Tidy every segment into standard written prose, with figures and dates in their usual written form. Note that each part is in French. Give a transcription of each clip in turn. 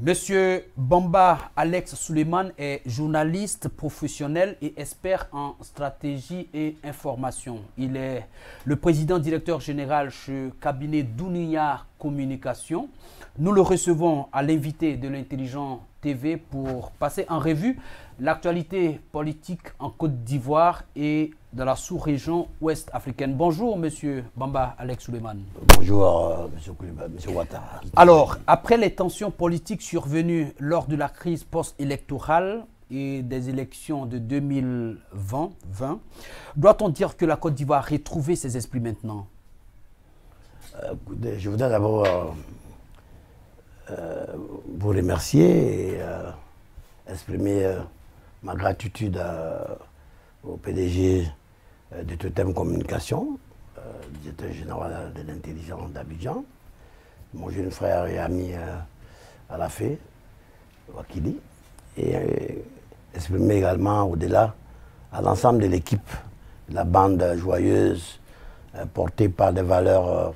Monsieur Bamba Alex Suleiman est journaliste professionnel et expert en stratégie et information. Il est le président directeur général chez cabinet Dunia Communication. Nous le recevons à l'invité de l'Intelligent TV pour passer en revue l'actualité politique en Côte d'Ivoire et dans la sous-région ouest africaine. Bonjour, monsieur Bamba Alex Suleiman. Bonjour, monsieur Ouattara. Alors, après les tensions politiques survenues lors de la crise post-électorale et des élections de 2020, doit-on dire que la Côte d'Ivoire a retrouvé ses esprits maintenant? Je voudrais d'abord vous remercier et exprimer ma gratitude au PDG de Totem Communication, directeur général de l'intelligence d'Abidjan, mon jeune frère et ami Alafé Wakili, et exprimer également au-delà à l'ensemble de l'équipe, de la bande joyeuse portée par des valeurs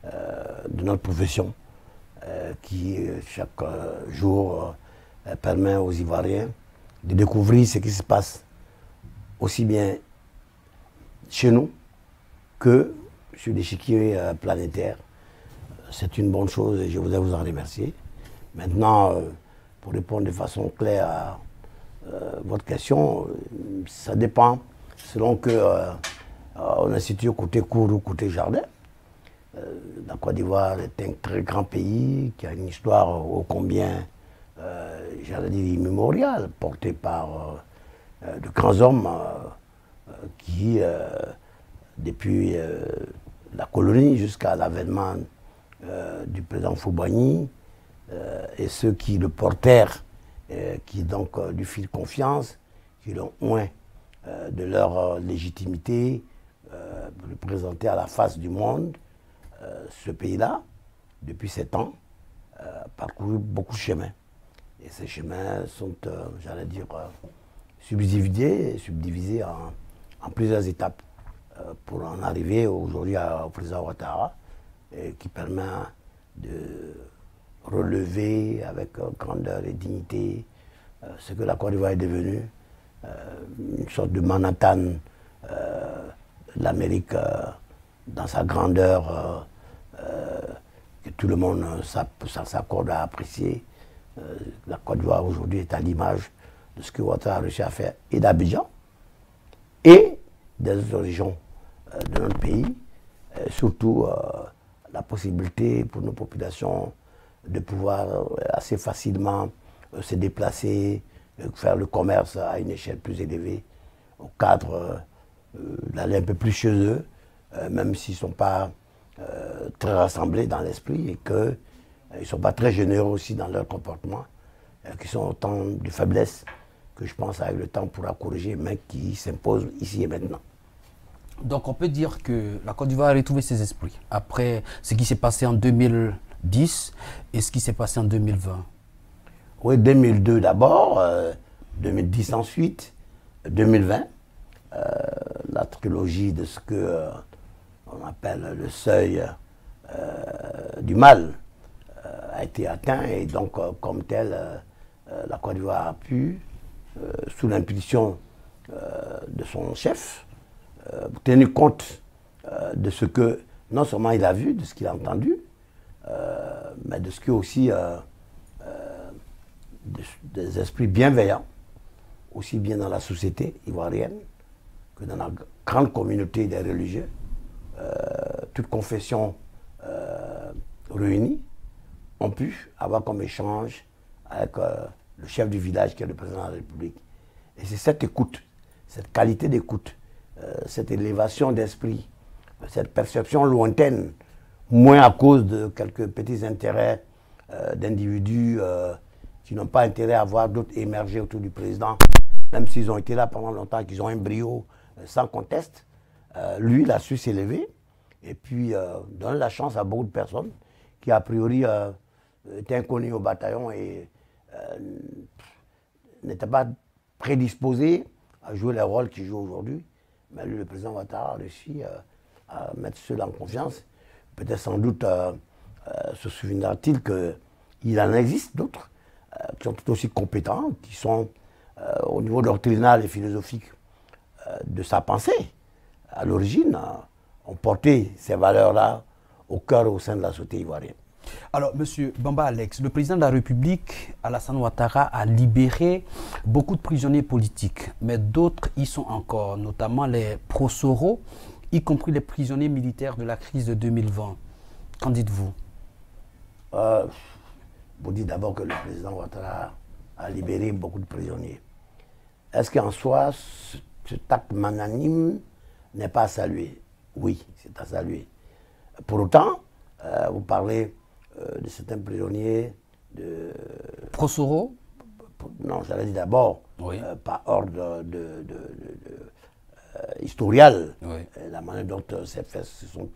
de notre profession qui chaque jour permet aux Ivoiriens de découvrir ce qui se passe aussi bien chez nous que sur l'échiquier planétaire. C'est une bonne chose et je voudrais vous en remercier. Maintenant, pour répondre de façon claire à votre question, ça dépend selon que on est situé côté cour ou côté jardin. La Côte d'Ivoire est un très grand pays qui a une histoire ô combien, j'allais dire, immémoriale, portée par de grands hommes qui, depuis la colonie jusqu'à l'avènement du président Foubani, et ceux qui le portèrent, qui donc lui firent confiance, qui l'ont oint de leur légitimité, pour le présenter à la face du monde. Ce pays-là, depuis 7 ans, a parcouru beaucoup de chemins. Et ces chemins sont, j'allais dire, subdivisés en plusieurs étapes pour en arriver aujourd'hui au président Ouattara, qui permet de relever avec grandeur et dignité ce que la Côte d'Ivoire est devenue, une sorte de Manhattan de l'Amérique dans sa grandeur que tout le monde s'accorde à apprécier. La Côte d'Ivoire aujourd'hui est à l'image de ce que Ouattara a réussi à faire et d'Abidjan et des autres régions de notre pays, surtout la possibilité pour nos populations de pouvoir assez facilement se déplacer, faire le commerce à une échelle plus élevée, au cadre d'aller un peu plus chez eux, même s'ils ne sont pas très rassemblés dans l'esprit et qu'ils ne sont pas très généreux aussi dans leur comportement, qui sont autant de faiblesses que je pense avec le temps pourra corriger, mais qui s'imposent ici et maintenant. Donc on peut dire que la Côte d'Ivoire a retrouvé ses esprits après ce qui s'est passé en 2010 et ce qui s'est passé en 2020. Oui, 2002 d'abord, 2010 ensuite, 2020, la trilogie de ce que on appelle le seuil du mal a été atteint et donc comme tel, la Côte d'Ivoire a pu, sous l'impulsion de son chef, tenir compte de ce que non seulement il a vu, de ce qu'il a entendu, mais de ce que aussi des esprits bienveillants, aussi bien dans la société ivoirienne que dans la grande communauté des religieux, toutes confessions réunies, ont pu avoir comme échange avec le chef du village qui est le président de la République. Et c'est cette écoute, cette qualité d'écoute, cette élévation d'esprit, cette perception lointaine, moins à cause de quelques petits intérêts d'individus qui n'ont pas intérêt à voir d'autres émerger autour du président, même s'ils ont été là pendant longtemps, qu'ils ont un brio sans conteste. Lui, il a su s'élever et puis donner la chance à beaucoup de personnes qui, a priori, étaient inconnues au bataillon et n'étaient pas prédisposés à jouer les rôles qu'il joue aujourd'hui. Mais lui, le président Ouattara a réussi à mettre cela en confiance. Peut-être sans doute se souviendra-t-il qu'il en existe d'autres qui sont tout aussi compétents, qui sont au niveau doctrinal et philosophique de sa pensée, à l'origine, ont porté ces valeurs-là au cœur et au sein de la société ivoirienne. Alors, Monsieur Bamba Alex, le président de la République, Alassane Ouattara, a libéré beaucoup de prisonniers politiques, mais d'autres y sont encore, notamment les prosoro, y compris les prisonniers militaires de la crise de 2020. Qu'en dites-vous? Vous dites d'abord que le président Ouattara a libéré beaucoup de prisonniers. Est-ce qu'en soi, cet acte magnanime n'est pas à saluer? Oui, c'est à saluer. Pour autant, vous parlez de certains prisonniers de... Prosoro? Non, j'allais dire d'abord, Oui. par ordre historial, Oui. la manière dont ces faits se sont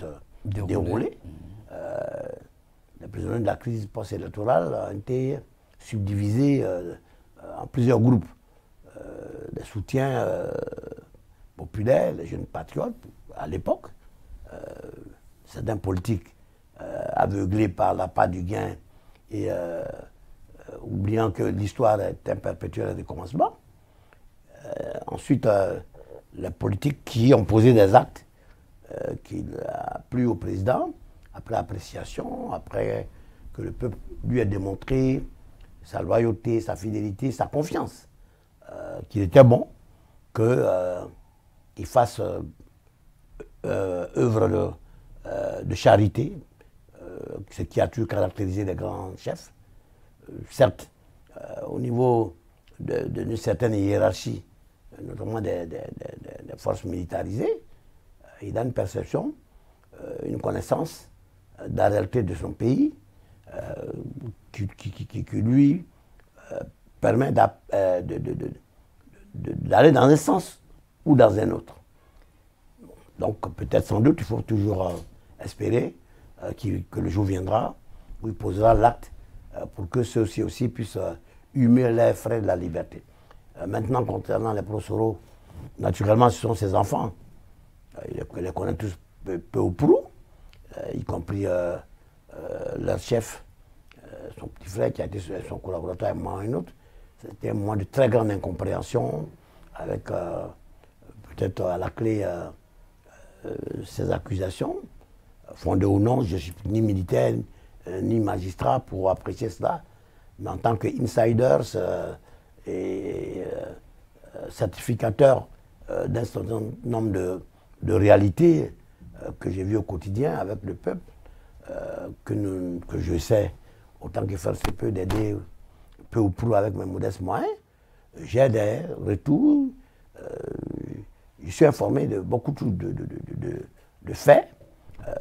déroulés. Les prisonniers de la crise post-électorale ont été subdivisés en plusieurs groupes. Les soutiens populaires, les jeunes patriotes, à l'époque, certains politiques aveuglés par la part du gain et oubliant que l'histoire est un perpétuel recommencement. Ensuite, les politiques qui ont posé des actes qui a plu au président, après appréciation, après que le peuple lui ait démontré sa loyauté, sa fidélité, sa confiance, qu'il était bon qu'il fasse œuvre de charité, ce qui a toujours caractérisé les grands chefs. Certes, au niveau d'une certaine hiérarchie, notamment des forces militarisées, il a une perception, une connaissance de la réalité de son pays qui lui permet d'aller dans un sens ou dans un autre. Donc peut-être sans doute il faut toujours espérer que le jour viendra où il posera l'acte pour que ceux-ci aussi puissent humer les frais de la liberté. Maintenant, concernant les prosoro, naturellement ce sont ses enfants. Il les connaît tous peu ou prou, y compris leur chef, son petit frère qui a été son collaborateur et moi un autre. C'était un moment de très grande incompréhension, avec peut-être à la clé ces accusations, fondées ou non. Je ne suis ni militaire ni magistrat pour apprécier cela, mais en tant qu'insiders et certificateurs d'un certain nombre de réalités que j'ai vues au quotidien avec le peuple, que je sais, autant que faire se peut, d'aider peu ou prou avec mes modestes moyens. J'ai des retours, je suis informé de beaucoup de faits,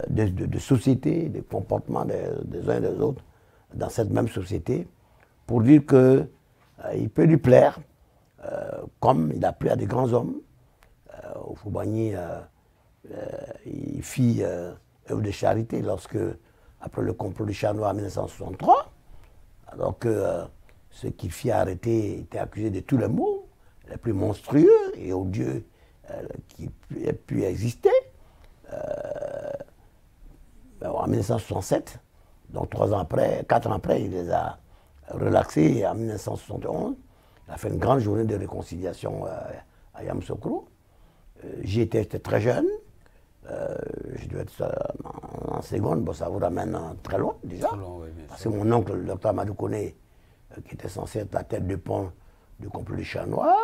de sociétés, de comportements des uns et des autres dans cette même société, pour dire qu'il peut lui plaire, comme il a plu à des grands hommes. Au Foubani, il fit œuvre de charité lorsque, après le complot du Chat Noir en 1963, alors que ceux qu'il fit arrêter étaient accusés de tous les maux les plus monstrueux et odieux qui aient pu exister. En 1967, donc 4 ans après, il les a relaxés. Et en 1971, il a fait une grande journée de réconciliation à Yamoussoukro. J'y étais très jeune. Je devais être en seconde. Bon, ça vous ramène très loin déjà. Très loin, oui, parce que mon oncle, le docteur Amadou Koné, qui était censé être la tête de pont du complot du Chat Noir,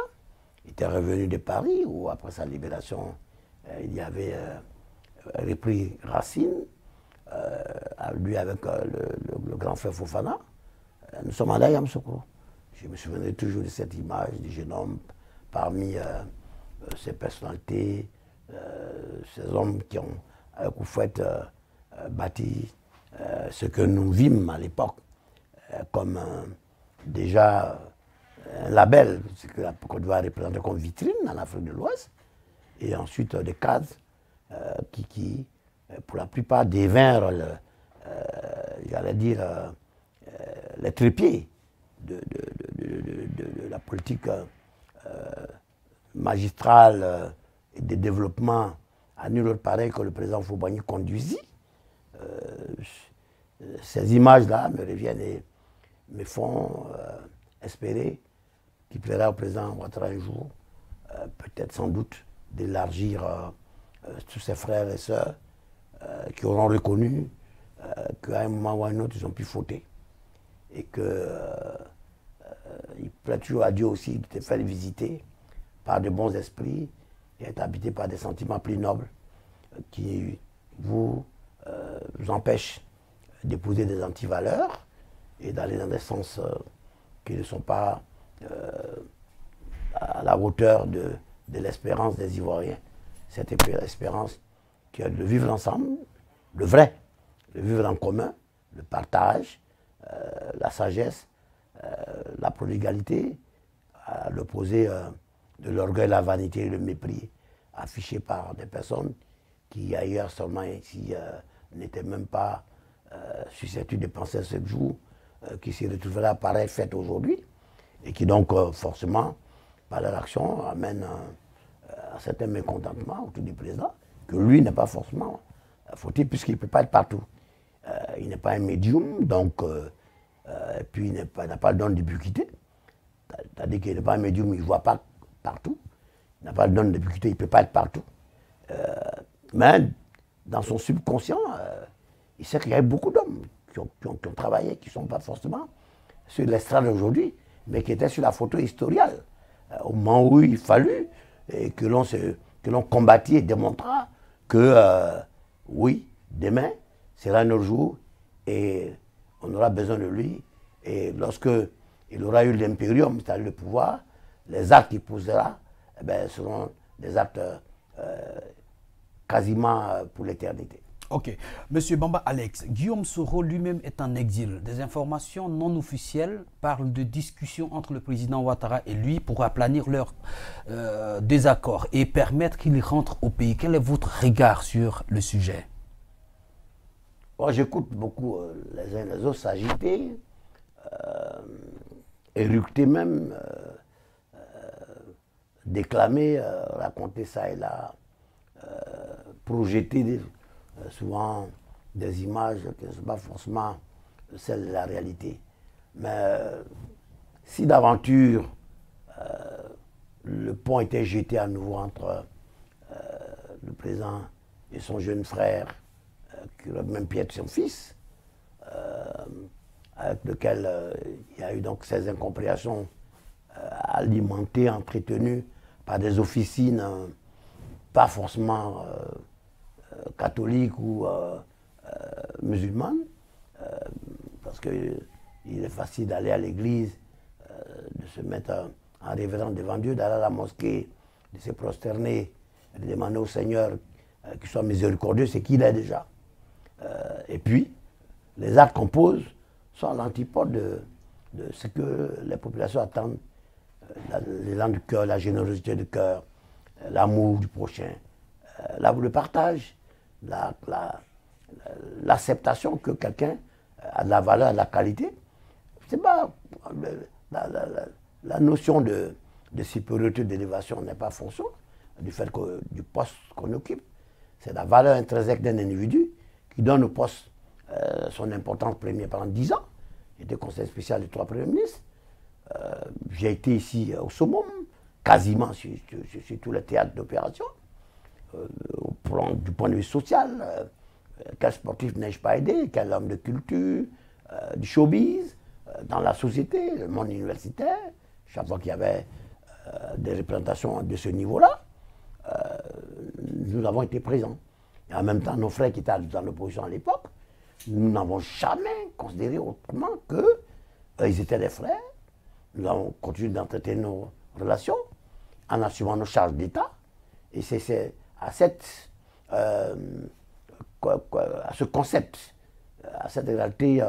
était revenu de Paris, où après sa libération, il y avait repris racine, lui avec le grand frère Fofana. Nous sommes allés à Yamoussoukro. Je me souviendrai toujours de cette image du jeune homme parmi ces personnalités, ces hommes qui ont, avec Houphouët, bâti ce que nous vîmes à l'époque comme déjà un label, ce que la Côte d'Ivoire représentait comme vitrine en Afrique de l'Ouest, et ensuite des cadres qui, pour la plupart, devinrent, j'allais dire, les trépieds de la politique magistrale et de développement à nul autre pareil que le président Foubani conduisit. Ces images-là me reviennent et me font espérer qu'il plaira au président Ouattara un jour, peut-être sans doute, d'élargir tous ses frères et sœurs qui auront reconnu qu'à un moment ou à un autre, ils ont pu fauter. Et qu'il plaît toujours à Dieu aussi de te faire visiter par de bons esprits et être habité par des sentiments plus nobles qui vous empêchent d'épouser des antivaleurs et d'aller dans des sens qui ne sont pas à la hauteur de l'espérance des Ivoiriens. Cette espérance qui est de vivre ensemble, le vrai, le vivre en commun, le partage, la sagesse, la prodigalité, à l'opposé de l'orgueil, la vanité et le mépris affichés par des personnes qui ailleurs seulement ici n'étaient même pas susceptibles de penser à ce jour, qui se retrouveraient à pareille fête aujourd'hui, et qui donc forcément, par leur action, amènent un certain mécontentement autour du président, que lui n'est pas forcément fautif puisqu'il ne peut pas être partout. Il n'est pas un médium, donc, et puis il n'a pas le don d'ubiquité, c'est-à-dire qu'il n'est pas un médium, il ne voit pas partout, il n'a pas le don d'ubiquité, il ne peut pas être partout. Mais dans son subconscient, il sait qu'il y a beaucoup d'hommes qui ont travaillé, qui ne sont pas forcément sur l'estrade aujourd'hui, mais qui étaient sur la photo historiale, au moment où il fallut, et que l'on combattit et démontra que, oui, demain sera un autre jour, et on aura besoin de lui, et lorsque il aura eu l'impérium, c'est-à-dire le pouvoir, les actes qu'il posera eh bien, seront des actes quasiment pour l'éternité. Ok. Monsieur Bamba Alex, Guillaume Soro lui-même est en exil. Des informations non officielles parlent de discussions entre le président Ouattara et lui pour aplanir leurs désaccords et permettre qu'il rentre au pays. Quel est votre regard sur le sujet? Moi, j'écoute beaucoup les uns les autres s'agiter, éructer même, déclamer, raconter ça et là, projeter souvent des images qui ne sont pas forcément celles de la réalité. Mais si d'aventure le pont était jeté à nouveau entre le président et son jeune frère, qui aurait même pu être son fils, avec lequel il y a eu donc ces incompréhensions alimentées, entretenues par des officines pas forcément catholiques ou musulmanes, parce qu'il est facile d'aller à l'église, de se mettre en révérence devant Dieu, d'aller à la mosquée, de se prosterner, de demander au Seigneur qu'il soit miséricordieux, c'est qu'il est déjà. Et puis, les actes qu'on pose sont à l'antipode de ce que les populations attendent, l'élan du cœur, la générosité du cœur, l'amour du prochain, le partage, l'acceptation que quelqu'un a de la valeur, de la qualité. C'est pas la notion de supériorité, d'élévation n'est pas fonction du fait du poste qu'on occupe. C'est la valeur intrinsèque d'un individu qui donne au poste son importance première pendant 10 ans. J'étais conseiller spécial des 3 premiers ministres. J'ai été ici au summum, quasiment sur tous les théâtres d'opération. Du point de vue social, quel sportif n'ai-je pas aidé, quel homme de culture, du showbiz, dans la société, le monde universitaire, chaque fois qu'il y avait des représentations de ce niveau-là, nous avons été présents. Et en même temps, nos frères qui étaient dans l'opposition à l'époque, nous n'avons jamais considéré autrement qu'ils étaient des frères. Nous avons continué d'entretenir nos relations en assumant nos charges d'État. Et c'est à ce concept, à cette réalité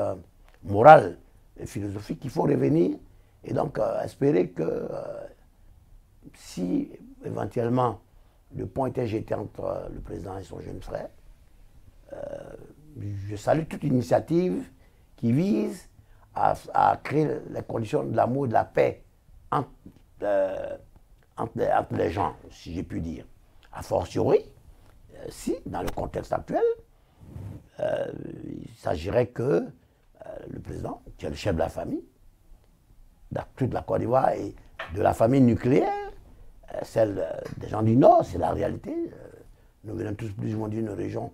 morale et philosophique qu'il faut revenir et donc espérer que si éventuellement le pont était jeté entre le président et son jeune frère, je salue toute initiative qui vise à créer les conditions de l'amour et de la paix entre les gens, si j'ai pu dire. A fortiori, si, dans le contexte actuel, il s'agirait que le président, qui est le chef de la famille, toute la Côte d'Ivoire et de la famille nucléaire, celle des gens du Nord, c'est la réalité. Nous venons tous plus ou moins d'une région,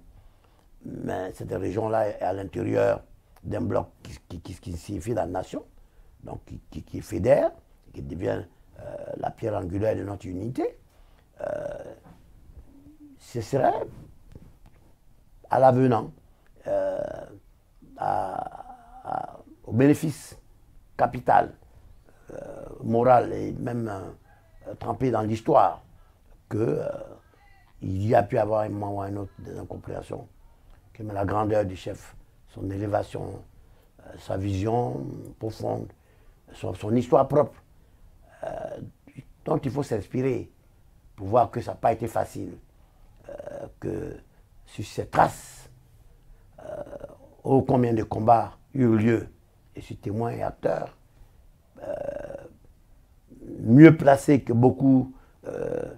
mais cette région-là est à l'intérieur d'un bloc qui signifie la nation, donc qui fédère, qui devient la pierre angulaire de notre unité. Ce serait à l'avenant, au bénéfice capital, moral et même trempé dans l'histoire, qu'il y a pu avoir un moment ou un autre des incompréhensions, que la grandeur du chef, son élévation, sa vision profonde, son histoire propre, dont il faut s'inspirer pour voir que ça n'a pas été facile, que sur ces traces, ô combien de combats eurent lieu, et sur témoins et acteurs, mieux placés que beaucoup de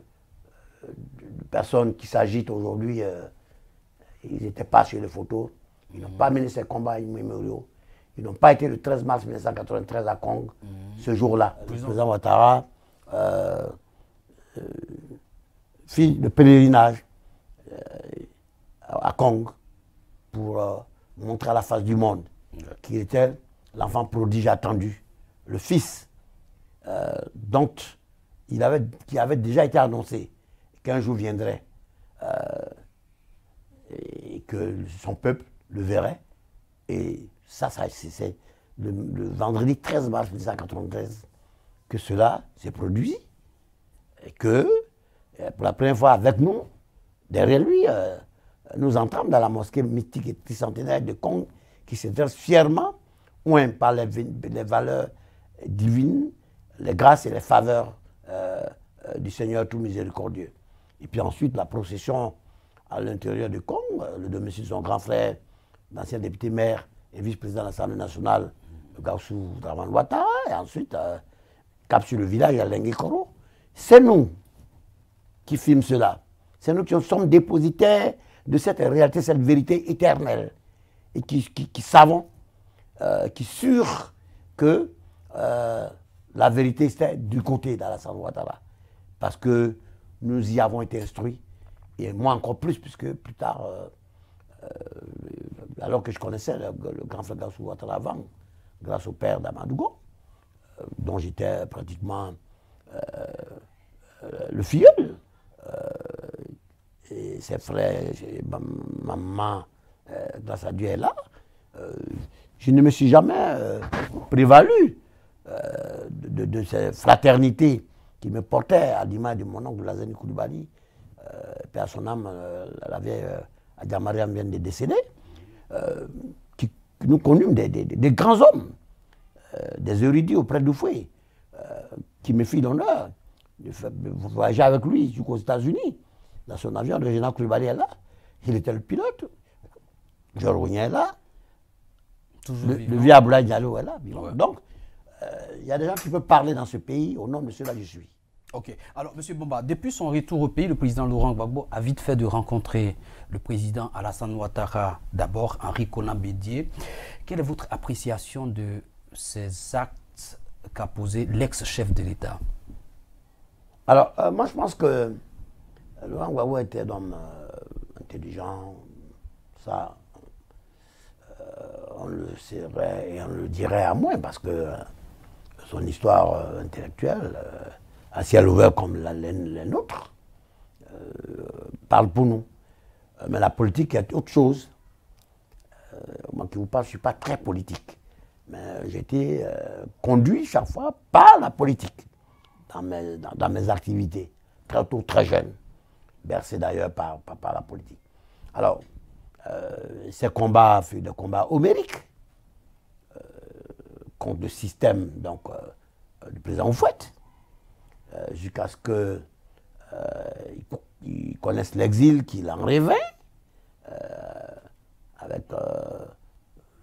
personnes qui s'agitent aujourd'hui, ils n'étaient pas sur les photos, ils n'ont pas mené ces combats immémoriaux, ils n'ont pas été le 13 mars 1993 à Kong, ce jour-là. Le président Ouattara fit le pèlerinage à Kong pour montrer à la face du monde qu'il était l'enfant prodige attendu, le fils qui avait déjà été annoncé qu'un jour viendrait et que son peuple le verrait. Et ça c'est le vendredi 13 mars 1993 que cela s'est produit et que, pour la première fois avec nous, derrière lui, nous entrons dans la mosquée mythique et tricentenaire de Kong qui se dresse fièrement, par les valeurs divines, les grâces et les faveurs du Seigneur tout miséricordieux. Et puis ensuite, la procession à l'intérieur de Kong, le domicile de son grand frère, l'ancien député maire et vice-président de l'Assemblée nationale, le Gaussou Dramane Ouattara, et ensuite, cap sur le village à Lengue-Koro. C'est nous qui filmons cela. C'est nous qui sommes dépositaires de cette réalité, cette vérité éternelle. Et qui savons, qui sûrs que la vérité c'était du côté d'Alassane Ouattara. Parce que nous y avons été instruits. Et moi encore plus, puisque plus tard, alors que je connaissais le grand frère Gaussou Ouattara avant, grâce au père d'Amadougo, dont j'étais pratiquement le filleul, et ses frères, ma maman, grâce à Dieu, est là. Je ne me suis jamais prévalu de cette fraternité qui me portait à l'image de mon oncle Lazani Koulibaly, père son âme, la vieille Adjamariam vient de décéder, qui nous connûmes des grands hommes, des érudits auprès du fouet, qui me fit l'honneur de voyager avec lui jusqu'aux États-Unis. Dans son avion, le général Koulibaly est là, il était le pilote, Georges Rougnet est là, le vieux Abdoulaye Diallo est là. Ouais. Donc, il y a des gens qui peuvent parler dans ce pays au nom de ceux-là que je suis. Ok. Alors, M. Bomba, depuis son retour au pays, le président Laurent Gbagbo a vite fait de rencontrer le président Alassane Ouattara, d'abord Henri Konan Bédié. Quelle est votre appréciation de ces actes qu'a posé l'ex-chef de l'État? Alors, moi, je pense que Laurent Gbagbo était un homme intelligent, ça, on le saurait et on le dirait à moins, parce que son histoire intellectuelle, à ciel ouvert comme les nôtres, parle pour nous. Mais la politique est autre chose. Moi qui vous parle, je ne suis pas très politique. Mais j'ai été conduit chaque fois par la politique dans mes activités, très tôt, très jeune, bercé d'ailleurs par la politique. Alors, ces combats furent des combats homériques contre le système donc, du président Houphouët, jusqu'à ce qu'ils connaissent l'exil qu'il en rêvait, avec,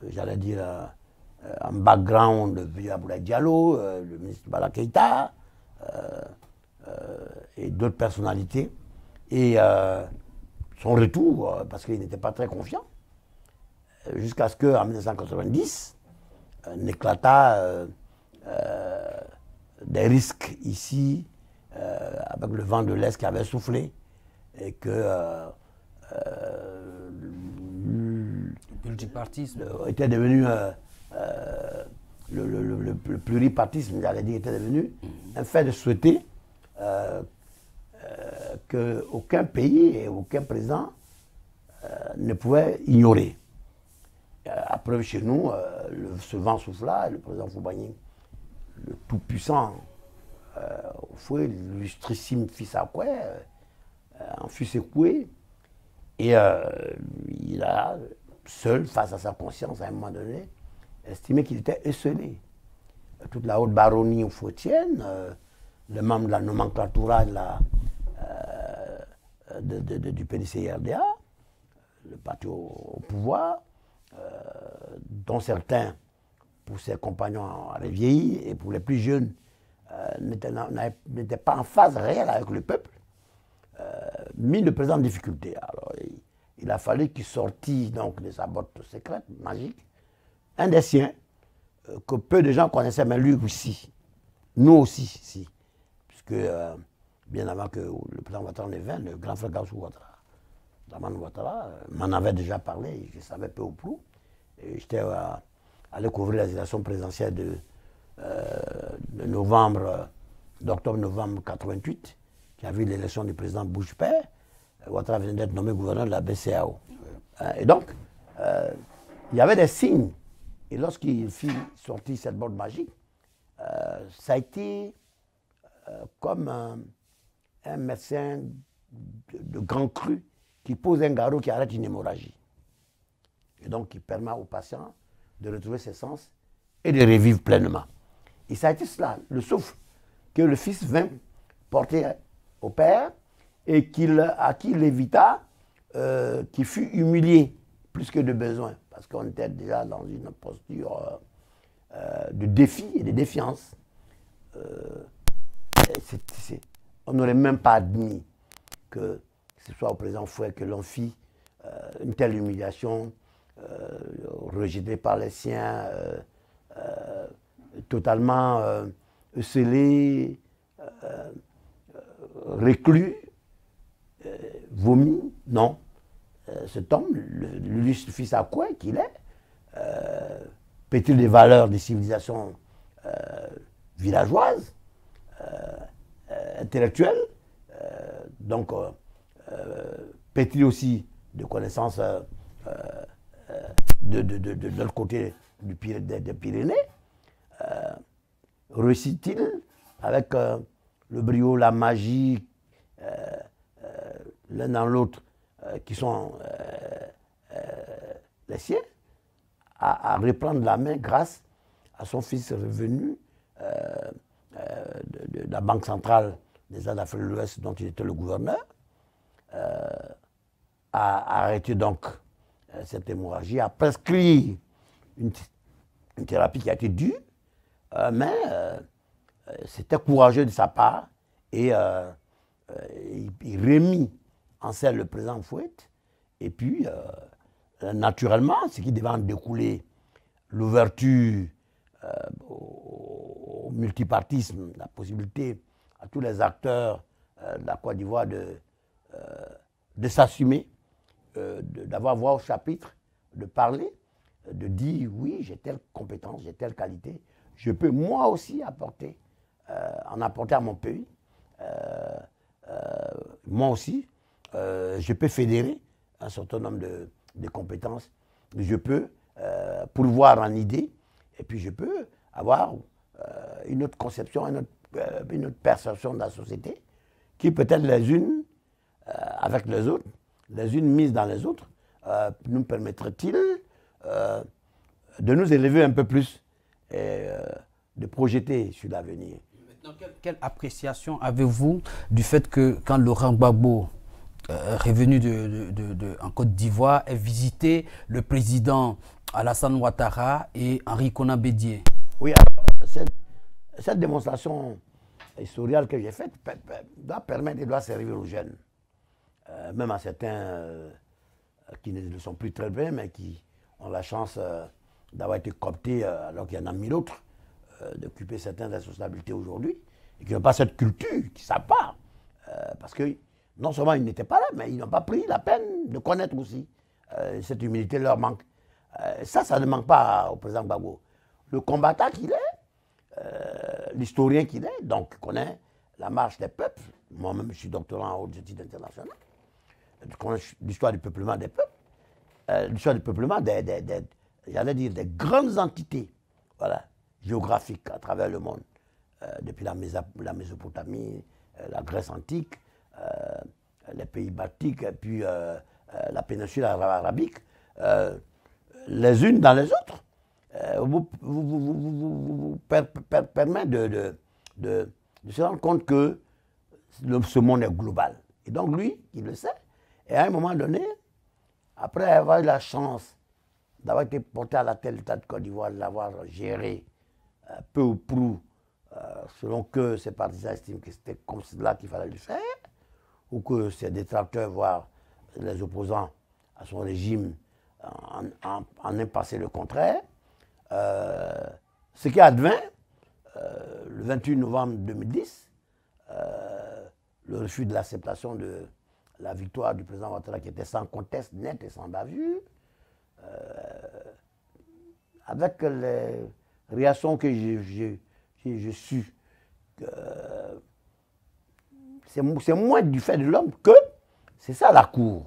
j'allais dire, un background de vieux Abdoulaye Diallo, le ministre Bala Keïta, et d'autres personnalités. Et son retour, parce qu'il n'était pas très confiant, jusqu'à ce qu'en 1990, n'éclata des risques ici, avec le vent de l'Est qui avait soufflé, et que le multipartisme était devenu le pluripartisme, j'allais dire, était devenu un fait de souhaiter qu'aucun pays et aucun président ne pouvait ignorer. À preuve chez nous, ce vent souffla, le président Foubagny, le tout-puissant, au fouet, l'illustrissime fils Akoué, en fut secoué. Et il a, seul, face à sa conscience, à un moment donné, estimé qu'il était esselé. Toute la haute baronnie fouettienne, les membres de la nomenclatura du PDC-RDA, le parti au pouvoir, dont certains, pour ses compagnons, avaient vieilli, et pour les plus jeunes, n'étaient pas en phase réelle avec le peuple, mis le président en difficulté. Alors, il a fallu qu'il sortît donc de sa botte secrète, magique, un des siens, que peu de gens connaissaient, mais lui aussi. Nous aussi, si. Puisque, bien avant que le président Ouattara ne vienne, le grand frère Gassou Ouattara, Dramane Ouattara, m'en avait déjà parlé, je savais peu ou prou. Et j'étais allé couvrir les élections présidentielles de novembre, d'octobre-novembre 88, qui a vu l'élection du président Bush-Père. Ouattara venait d'être nommé gouverneur de la BCAO. Et donc, il y avait des signes. Et lorsqu'il fit sortir cette botte magique, ça a été comme un médecin de grand cru qui pose un garrot qui arrête une hémorragie. Et donc, qui permet au patient de retrouver ses sens et de revivre pleinement. Et ça a été cela, le souffle que le fils vint porter au père et à qui il évita, qui fut humilié plus que de besoin, parce qu'on était déjà dans une posture de défi et de défiance. On n'aurait même pas admis que ce soit au président Fouet que l'on fit une telle humiliation, rejeté par les siens, totalement scellé, reclus, vomi. Non. Cet homme, l'illustre fils Akoué qu'il est, pétri des valeurs des civilisations villageoises, intellectuelles, donc pétri aussi de connaissances de l'autre côté des Pyrénées, réussit-il avec le brio, la magie, l'un dans l'autre, qui sont les siens, à reprendre la main grâce à son fils revenu de la Banque centrale des États d'Afrique de l'Ouest, dont il était le gouverneur, à arrêter donc cette hémorragie, à prescrire une thérapie qui a été dure, mais c'était courageux de sa part, et il remit en selle le président Fouet, et puis naturellement, ce qui devait en découler, l'ouverture au multipartisme, la possibilité à tous les acteurs de la Côte d'Ivoire de s'assumer, d'avoir voix au chapitre, de parler, de dire oui, j'ai telle compétence, j'ai telle qualité, je peux moi aussi apporter, en apporter à mon pays. Moi aussi, je peux fédérer un certain nombre de compétences, je peux pourvoir en idées, et puis je peux avoir une autre conception, une autre perception de la société, qui peut-être les unes avec les autres, les unes mises dans les autres, nous permettrait-il de nous élever un peu plus et de projeter sur l'avenir. Quelle appréciation avez-vous du fait que quand Laurent Gbagbo, revenu en Côte d'Ivoire, ait visité le président Alassane Ouattara et Henri Konan Bédié? Oui, alors, cette démonstration historiale que j'ai faite doit permettre et doit servir aux jeunes, même à certains qui ne le sont plus très bien, mais qui ont la chance d'avoir été cooptés alors qu'il y en a mille autres d'occuper certaines responsabilités aujourd'hui, et qui n'ont pas cette culture, qui ne savent pas. Parce que non seulement ils n'étaient pas là, mais ils n'ont pas pris la peine de connaître aussi. Cette humilité leur manque. Ça ne manque pas au président Gbagbo. Le combattant qu'il est, l'historien qu'il est, donc il connaît la marche des peuples. Moi-même, je suis doctorant en hautes études internationales. Je connais l'histoire du peuplement des peuples, l'histoire du peuplement j'allais dire, des grandes entités, voilà, géographiques à travers le monde, depuis la Mésopotamie, la Grèce antique, les pays baltiques, et puis la péninsule arabique, les unes dans les autres, vous permet de se rendre compte que ce monde est global. Et donc lui, il le sait, et à un moment donné, après avoir eu la chance d'avoir été porté à la tête de l'État de Côte d'Ivoire, de l'avoir géré peu ou prou, selon que ses partisans estiment que c'était comme cela qu'il fallait le faire, ou que ses détracteurs, voire les opposants à son régime, en aient passé le contraire. Ce qui advint, le 28 novembre 2010, le refus de l'acceptation de la victoire du président Ouattara, qui était sans conteste, net et sans bavure, avec les réactions que j'ai su, c'est moins du fait de l'homme que c'est ça la cour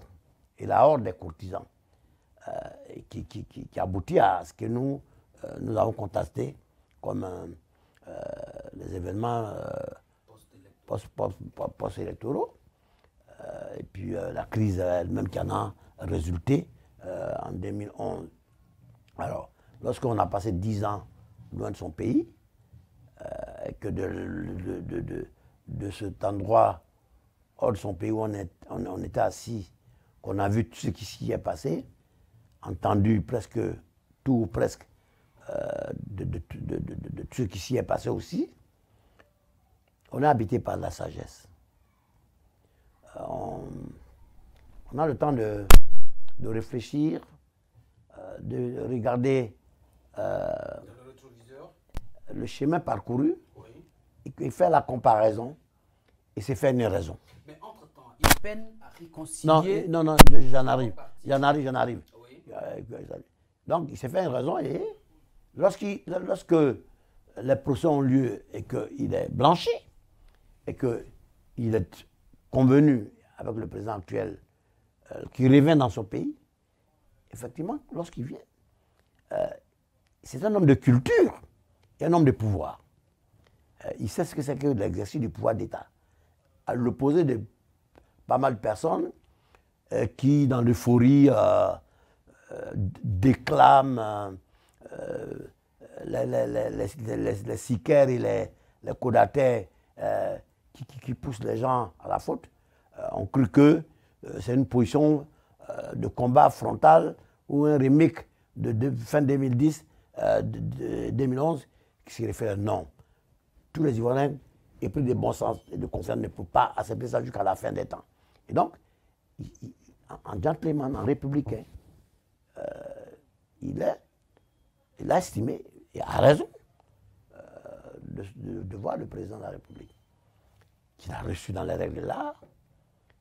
et la horde des courtisans qui aboutit à ce que nous avons contesté comme les événements post-électoraux et puis la crise elle-même qui en a résulté en 2011. Alors, lorsqu'on a passé 10 ans loin de son pays, et que de cet endroit hors de son pays où on était assis, qu'on a vu tout ce qui s'y est passé, entendu presque tout ou presque de tout ce qui s'y est passé aussi, on est habité par la sagesse. On a le temps de réfléchir, de regarder le chemin parcouru, oui, et faire la comparaison, et c'est faire une raison. Mais entre-temps, il peine à réconcilier... Non, j'en arrive. Oui. Donc, il s'est fait une raison, et lorsque les procès ont lieu et qu'il est blanchi, et qu'il est convenu avec le président actuel qui revient dans son pays, effectivement, lorsqu'il vient, c'est un homme de culture et un homme de pouvoir. Il sait ce que c'est que l'exercice du pouvoir d'État. À l'opposé de pas mal de personnes qui, dans l'euphorie, déclament les sicaires et les codataires qui poussent les gens à la faute, ont cru que c'est une position de combat frontal ou un remake de fin 2010, 2011, qui se réfère non. Tous les Ivoiriens, épris de bon sens et de conscience, ne peuvent pas accepter ça jusqu'à la fin des temps. Et donc, en gentleman, en républicain, il a estimé, et a raison, de voir le président de la République, qu'il a reçu dans les règles de l'art,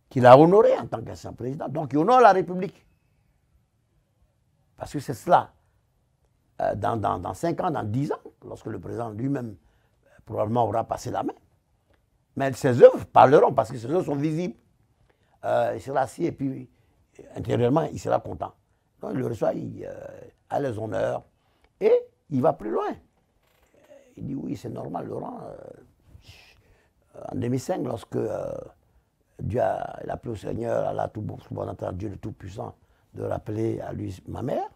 qu'il a honoré en tant qu'ancien président. Donc, il honore la République. Parce que c'est cela. Dans 5 ans, dans 10 ans, lorsque le président lui-même probablement aura passé la main. Mais ses œuvres parleront parce que ses œuvres sont visibles. Il sera assis et puis intérieurement, il sera content. Donc, il le reçoit, il a les honneurs et il va plus loin. Il dit oui, c'est normal, Laurent. En 2005, lorsque Dieu a appelé au Seigneur, Allah tout bon, Dieu le Tout-Puissant, de rappeler à lui ma mère,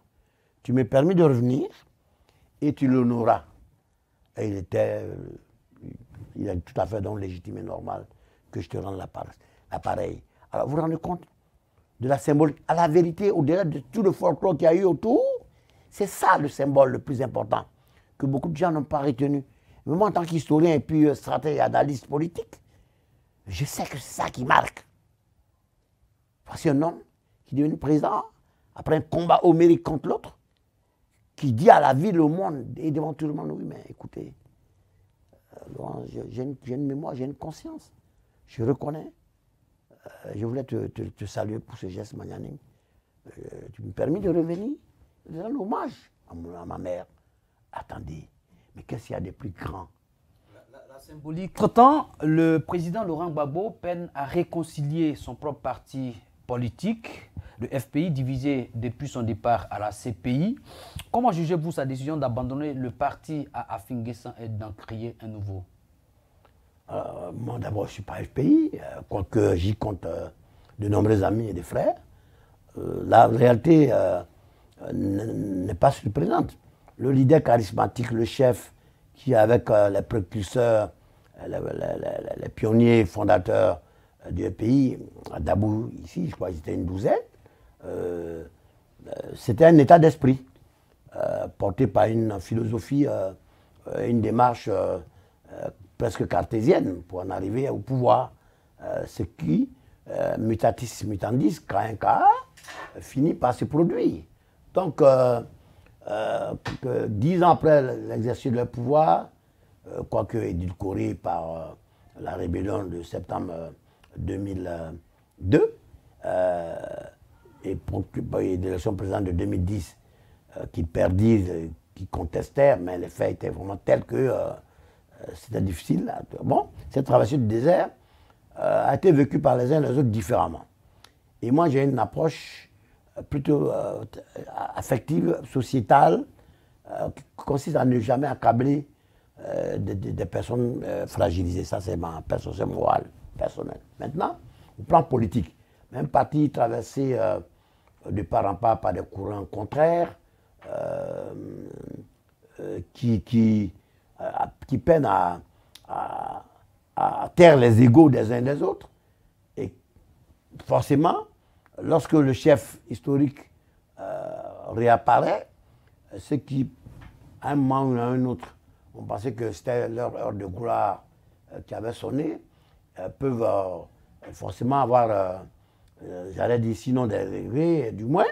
tu m'es permis de revenir et tu l'honoras. Et il est tout à fait donc légitime et normal que je te rende l'appareil. Alors vous vous rendez compte de la symbolique. À la vérité, au-delà de tout le folklore qu'il y a eu autour, c'est ça le symbole le plus important, que beaucoup de gens n'ont pas retenu. Mais moi, en tant qu'historien et puis stratège et analyste politique, je sais que c'est ça qui marque. Voici un homme qui est devenu président après un combat homérique contre l'autre, qui dit à la ville, au monde et devant tout le monde, oui, mais écoutez, Laurent, j'ai une mémoire, j'ai une conscience. Je reconnais. Je voulais te saluer pour ce geste magnanime. Tu me permets de revenir, de rendre hommage à ma mère. Attendez, mais qu'est-ce qu'il y a de plus grand? La symbolique. Entre-temps, le président Laurent Gbagbo peine à réconcilier son propre parti politique, le FPI, divisé depuis son départ à la CPI. Comment jugez-vous sa décision d'abandonner le parti à Afin-N'Guessan et d'en créer un nouveau? Moi, d'abord, je ne suis pas FPI, quoique j'y compte de nombreux amis et des frères. La réalité n'est pas surprenante. Le leader charismatique, le chef, qui avec les précurseurs, les pionniers fondateurs du pays, à Dabou, ici, je crois qu'ils étaient une douzaine, c'était un état d'esprit porté par une philosophie, une démarche presque cartésienne pour en arriver au pouvoir. Ce qui, mutatis mutandis, cas un cas, finit par se produire. Donc, 10 ans après l'exercice de leur pouvoir, quoique édulcoré par la rébellion de septembre 2002 et l'élection présidentielle de 2010 qui perdit, qui contestèrent, mais les faits étaient vraiment tels que c'était difficile. Bon, cette traversée du désert a été vécue par les uns et les autres différemment. Et moi, j'ai une approche plutôt affective, sociétale, qui consiste à ne jamais accabler des personnes fragilisées. Ça, c'est ma personnelle morale personnelle. Maintenant, au plan politique, même parti traversé de part en part par des courants contraires, qui peinent à taire les égos des uns des autres. Et forcément, lorsque le chef historique réapparaît, ceux qui, à un moment ou à un autre, on pensait que c'était leur heure de gloire qui avait sonné, peuvent forcément avoir, j'allais dire sinon des regrets, du moins,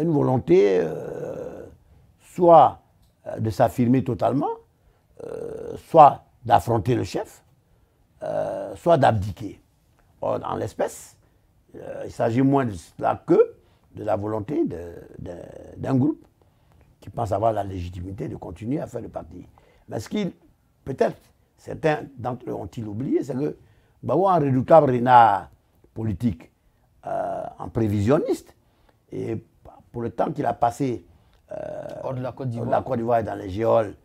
une volonté soit de s'affirmer totalement, soit d'affronter le chef, soit d'abdiquer. Or, en l'espèce, il s'agit moins de cela que de la volonté d'un groupe qui pense avoir la légitimité de continuer à faire le parti. Mais ce qui, peut-être, certains d'entre eux ont-ils oublié, c'est que Gbagbo, un redoutable renard politique, en prévisionniste, et pour le temps qu'il a passé hors de la Côte d'Ivoire et dans les géoles,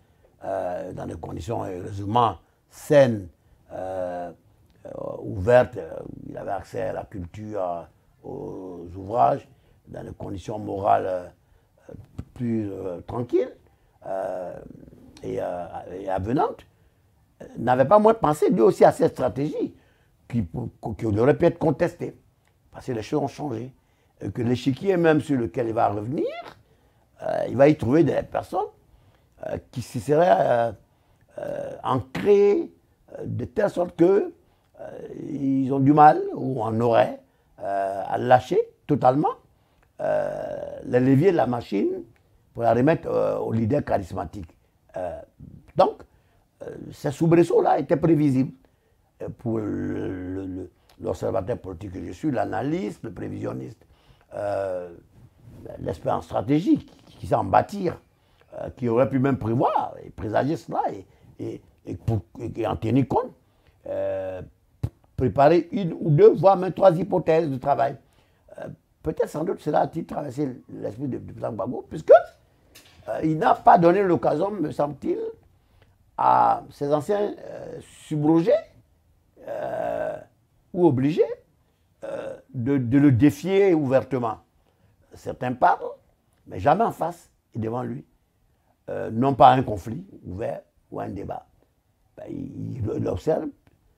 dans des conditions heureusement saines, ouvertes, il avait accès à la culture, aux ouvrages, dans des conditions morales plus tranquilles et avenantes, n'avait pas moins pensé lui aussi à cette stratégie qui aurait pu être contestée, parce que les choses ont changé, et que l'échiquier même sur lequel il va revenir, il va y trouver des personnes qui se seraient ancrées de telle sorte que ils ont du mal, ou en auraient, à lâcher totalement les leviers de la machine pour la remettre au leader charismatique. Donc, ces soubresauts-là étaient prévisibles pour l'observateur politique que je suis, l'analyste, le prévisionniste, l'expert en stratégie qui sait en bâtir, qui aurait pu même prévoir et présager cela et en tenir compte, préparer une ou deux, voire même trois hypothèses de travail. Peut-être sans doute cela a-t-il traversé l'esprit de président Gbagbo, puisque il n'a pas donné l'occasion, me semble-t-il, à ses anciens subrogés ou obligés de le défier ouvertement. Certains parlent, mais jamais en face et devant lui. Non pas un conflit ouvert ou un débat. Ben, il observe.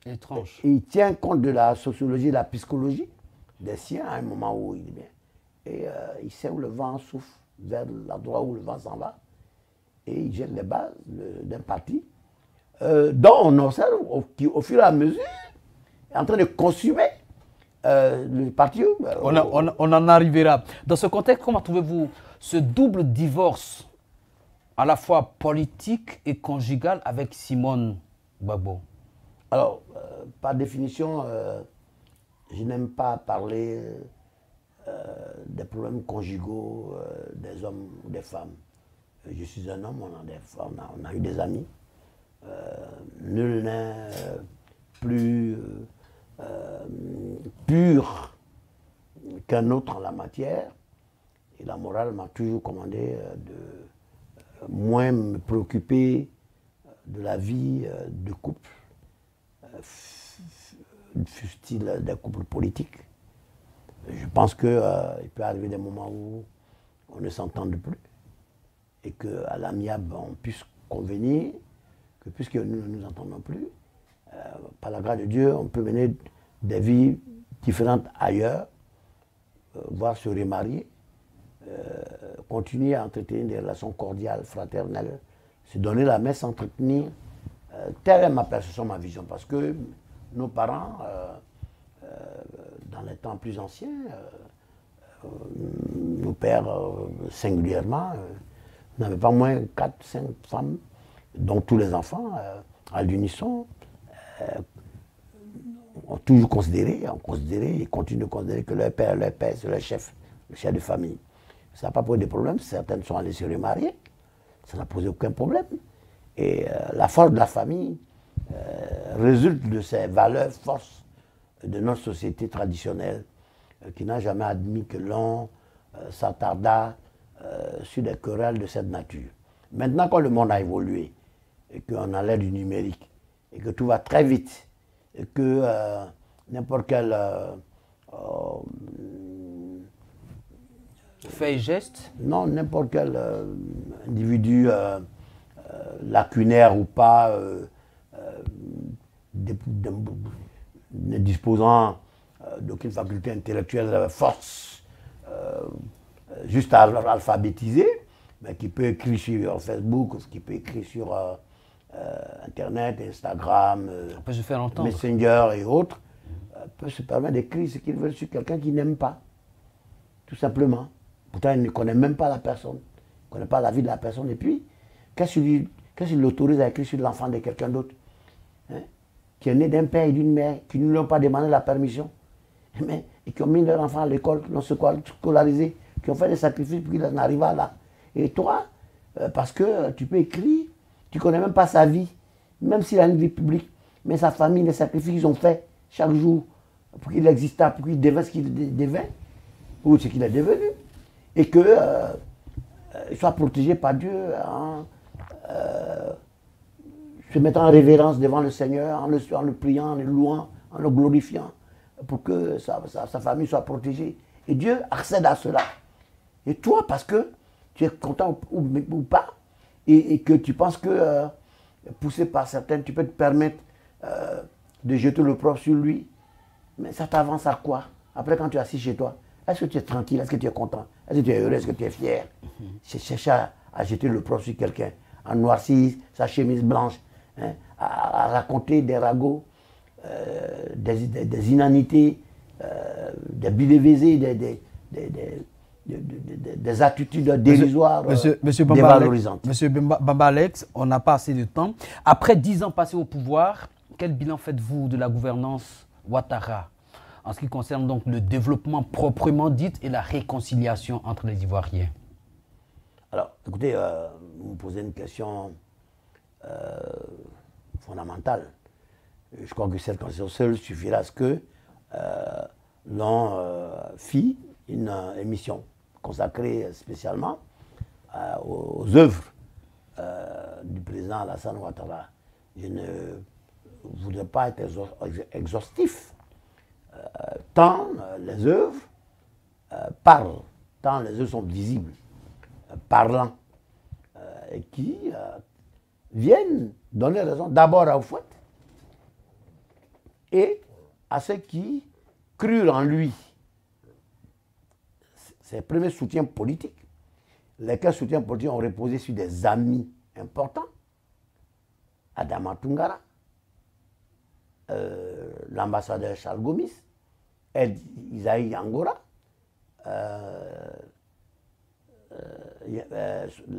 Étrange. Il tient compte de la sociologie, de la psychologie des siens à un moment où il est bien. Et il sait où le vent souffle, vers l'endroit où le vent s'en va. Et il jette les bases d'un parti dont on observe qui, au fur et à mesure, est en train de consumer le parti. On en arrivera. Dans ce contexte, comment trouvez-vous ce double divorce, à la fois politique et conjugal, avec Simone Gbagbo? Alors, par définition, je n'aime pas parler des problèmes conjugaux des hommes ou des femmes. Je suis un homme, on a eu des amis. Nul n'est plus pur qu'un autre en la matière. Et la morale m'a toujours commandé de moins me préoccuper de la vie de couple, fût-il des couples politiques. Je pense qu'il peut arriver des moments où on ne s'entende plus et qu'à l'amiable on puisse convenir que puisque nous ne nous entendons plus, par la grâce de Dieu, on peut mener des vies différentes ailleurs, voire se remarier, continuer à entretenir des relations cordiales, fraternelles, se donner la main, s'entretenir. Telle est ma perception, ma vision, parce que nos parents, dans les temps plus anciens, nos pères singulièrement, n'avaient pas moins 4-5 femmes, dont tous les enfants, à l'unisson, ont toujours considéré et continuent de considérer que leur père, c'est le chef de famille. Ça n'a pas posé de problème, certaines sont allées se remarier, ça n'a posé aucun problème. Et la force de la famille résulte de ces valeurs, forces de notre société traditionnelle qui n'a jamais admis que l'on s'attardât sur des querelles de cette nature. Maintenant, quand le monde a évolué et qu'on a l'ère du numérique et que tout va très vite et que n'importe quel fait et geste? Non, n'importe quel individu lacunaire ou pas, ne disposant d'aucune faculté intellectuelle force, juste alphabétisé, mais qui peut écrire sur Facebook, qui peut écrire sur Internet, Instagram, On peut se faire entendre. Messenger et autres, peut se permettre d'écrire ce qu'il veut sur quelqu'un qu'il n'aime pas, tout simplement. Pourtant, il ne connaît même pas la personne, il ne connaît pas la vie de la personne. Et puis, qu'est-ce qu'il l'autorise à écrire sur l'enfant de quelqu'un d'autre, hein, qui est né d'un père et d'une mère, qui ne lui ont pas demandé la permission, et qui ont mis leur enfant à l'école, qui l'ont scolarisé, qui ont fait des sacrifices pour qu'il en arrive là. Et toi, parce que tu peux écrire, tu ne connais même pas sa vie, même s'il a une vie publique, mais sa famille, les sacrifices qu'ils ont fait chaque jour pour qu'il existe, pour qu'il devienne ce qu'il devient, ou ce qu'il est devenu, et qu'il soit protégé par Dieu en se mettant en révérence devant le Seigneur, en le priant, en le louant, en le glorifiant, pour que sa famille soit protégée. Et Dieu accède à cela. Et toi, parce que tu es content ou pas, et que tu penses que, poussé par certains, tu peux te permettre de jeter le propre sur lui, mais ça t'avance à quoi? Après, quand tu es assis chez toi, est-ce que tu es tranquille? Est-ce que tu es content? Est-ce que tu es heureux? Est-ce que tu es fier? C'est chercher à jeter le propre sur quelqu'un, à noircir sa chemise blanche, hein, à raconter des ragots, des inanités, des bidévisés, des attitudes dérisoires, dévalorisantes. Monsieur Bamba Alex, on n'a pas assez de temps. Après 10 ans passés au pouvoir, quel bilan faites-vous de la gouvernance Ouattara en ce qui concerne donc le développement proprement dit et la réconciliation entre les Ivoiriens? Alors, écoutez, vous me posez une question fondamentale. Je crois que cette question seule suffira à ce que l'on fit une émission consacrée spécialement aux œuvres du président Alassane Ouattara. Je ne voudrais pas être exhaustif, tant les œuvres parlent, tant les œuvres sont visibles, parlants, et qui viennent donner raison d'abord à Houphouët et à ceux qui crurent en lui. Ses premiers soutiens politiques, lesquels soutiens politiques ont reposé sur des amis importants, Adama Tungara, l'ambassadeur Charles Gomis, Isaïe Angora,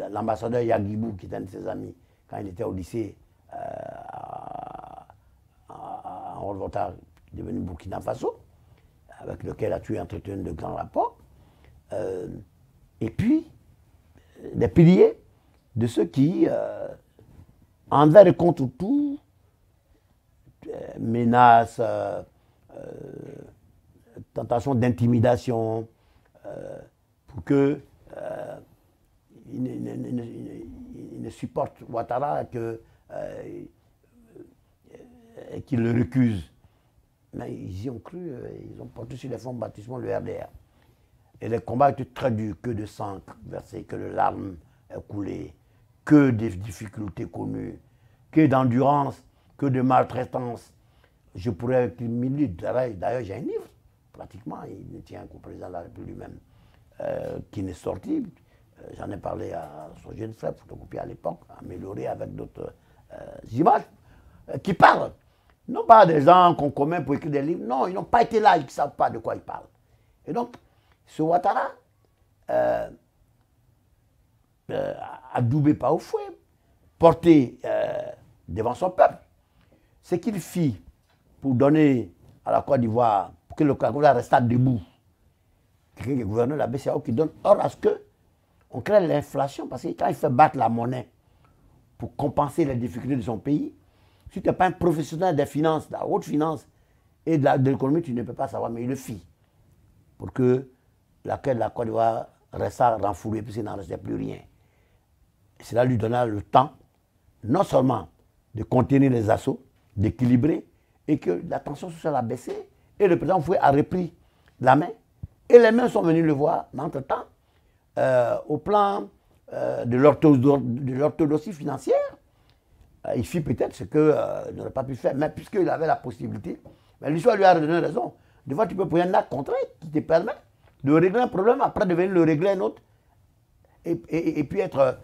l'ambassadeur Yagibou, qui était un de ses amis quand il était au lycée général Ouattara, devenu Burkina Faso, avec lequel a tu entretenu de grands rapports. Et puis, des piliers de ceux qui, envers et contre tout, menaces, tentation d'intimidation, pour que il ne supporte Ouattara qu'il le recuse. Mais ils y ont cru, ils ont porté sur les fonds de bâtiment le RDR. Et les combats étaient très durs, que de sang versé, que de larmes coulées, que des difficultés connues, que d'endurance, que de maltraitance. Je pourrais milieu. D'ailleurs, j'ai un livre, pratiquement, il ne tient qu'au président de la République lui-même, qui n'est sorti. J'en ai parlé à son jeune frère, photocopié à l'époque, amélioré avec d'autres images, qui parlent. Non pas des gens qu'on commet pour écrire des livres, non, ils n'ont pas été là, ils ne savent pas de quoi ils parlent. Et donc, ce Ouattara, adoubé par au fouet, porté devant son peuple, ce qu'il fit pour donner à la Côte d'Ivoire, pour que le Côte d'Ivoire reste debout, quelqu'un qui gouverne la BCEAO qui donne ordre à ce qu'on crée l'inflation, parce que quand il fait battre la monnaie pour compenser les difficultés de son pays, si tu n'es pas un professionnel des finances, de la haute finance et de l'économie, tu ne peux pas savoir, mais il le fit pour que la Côte d'Ivoire reste renflouée, puisqu'il n'en restait plus rien. Et cela lui donna le temps, non seulement de contenir les assauts, d'équilibrer, et que la tension sociale a baissé, et le président Fouet a repris la main, et les mains sont venus le voir, mais entre-temps, au plan de l'orthodoxie financière, il fit peut-être ce qu'il n'aurait pas pu faire, mais puisqu'il avait la possibilité, mais l'histoire lui a donné raison. Des fois, tu peux poser un acte contraire qui te permet de régler un problème, après de venir le régler un autre, et puis être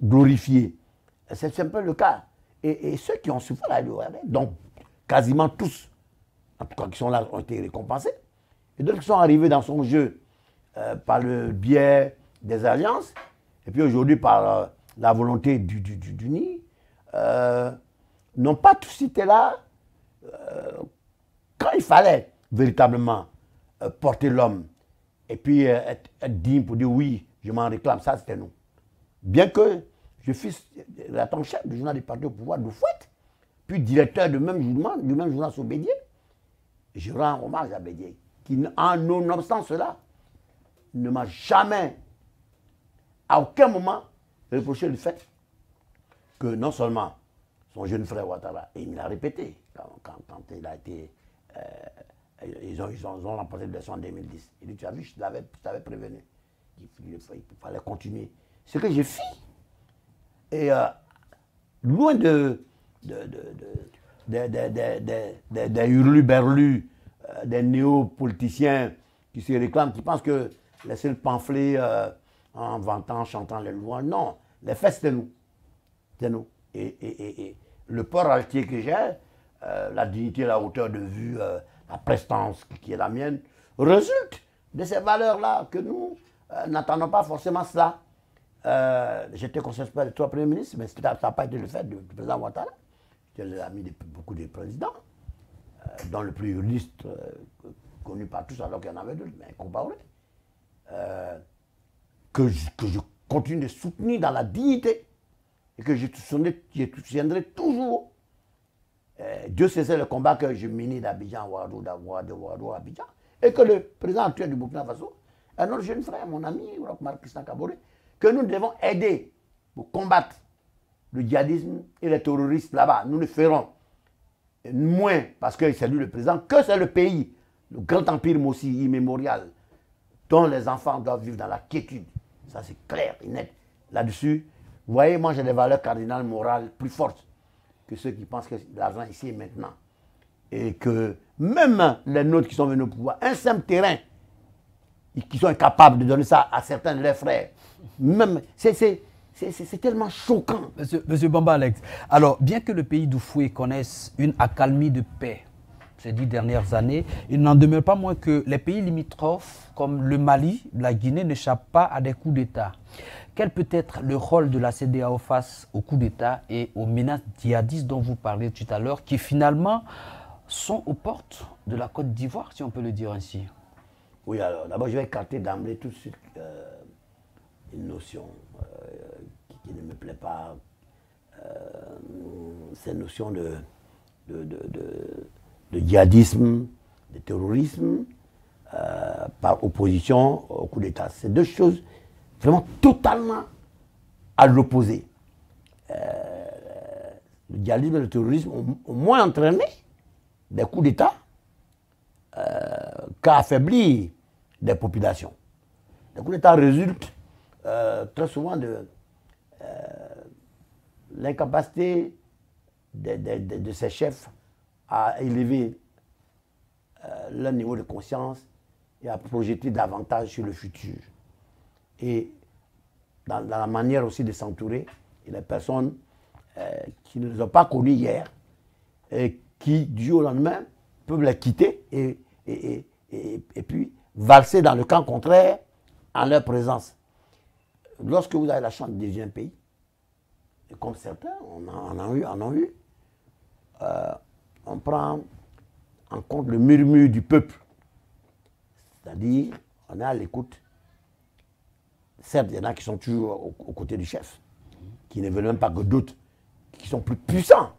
glorifié. C'est un peu le cas. Et ceux qui ont souffert à l'URL, donc quasiment tous, en tout cas qui sont là, ont été récompensés, et d'autres qui sont arrivés dans son jeu par le biais des alliances, et puis aujourd'hui par la volonté du nid, n'ont pas tous été là quand il fallait véritablement porter l'homme et puis être digne pour dire oui, je m'en réclame, ça c'était nous. Bien que je fus l'attaché du journal du parti au pouvoir de Fouette, puis directeur du même journal sur Bédier, je rends hommage à Bédier, qui en nonobstant cela, ne m'a jamais, à aucun moment, reproché le fait que non seulement son jeune frère Ouattara, et il me l'a répété quand il a été, ils ont remporté l'élection en 2010. Il dit, tu as vu, je t'avais prévenu qu'il fallait continuer. Ce que j'ai fait, et loin des hurluberlus, des néo-politiciens qui se réclament, qui pensent que laisser le pamphlet en vantant, en chantant les louanges, non, les faits c'était nous. C'était nous. Et le port altier que j'ai, la dignité, la hauteur de vue, la prestance qui est la mienne, résulte de ces valeurs-là que nous n'attendons pas forcément cela. J'étais conseiller de 3 premiers ministres, mais ça n'a pas été le fait du président Ouattara. J'étais l'ami de beaucoup de présidents, dont le plus illustre, connu par tous alors qu'il y en avait d'autres, mais Compaoré, que je continue de soutenir dans la dignité et que je soutiendrai toujours. Dieu sait le combat que je menais d'Abidjan, Ouadou, Abidjan, et que le président actuel du Burkina Faso, un autre jeune frère, mon ami, Christian Kaboré, que nous devons aider pour combattre le djihadisme et les terroristes là-bas. Nous le ferons moins parce que c'est lui le président, que c'est le pays, le grand empire Mossi immémorial, dont les enfants doivent vivre dans la quiétude. Ça c'est clair et net. Là-dessus, vous voyez, moi j'ai des valeurs cardinales morales plus fortes que ceux qui pensent que l'argent ici et maintenant. Et que même les nôtres qui sont venus au pouvoir, un simple terrain, qui sont incapables de donner ça à certains de leurs frères, même, c'est tellement choquant. Monsieur Bamba Alex, alors bien que le pays d'Oufoué connaisse une accalmie de paix ces 10 dernières années, il n'en demeure pas moins que les pays limitrophes comme le Mali, la Guinée n'échappent pas à des coups d'État. Quel peut être le rôle de la CEDEAO face aux coups d'État et aux menaces djihadistes dont vous parlez tout à l'heure, qui finalement sont aux portes de la Côte d'Ivoire, si on peut le dire ainsi. Oui, alors d'abord je vais écarter d'emblée tout de suite une notion qui ne me plaît pas. Cette notion de djihadisme, de terrorisme, par opposition au coup d'État. C'est deux choses vraiment totalement à l'opposé. Le djihadisme et le terrorisme ont moins entraîné des coups d'État qu'à affaiblir des populations. Les coups d'État résultent très souvent de l'incapacité de ces chefs à élever leur niveau de conscience et à projeter davantage sur le futur. Et dans la manière aussi de s'entourer, et les personnes qui ne les ont pas connues hier et qui, du jour au lendemain, peuvent les quitter et puis valser dans le camp contraire en leur présence. Lorsque vous avez la chance de diriger un pays, et comme certains en ont eu, on prend en compte le murmure du peuple. C'est-à-dire, on est à l'écoute. Certes, il y en a qui sont toujours aux côtés du chef, qui ne veulent même pas que d'autres, qui sont plus puissants,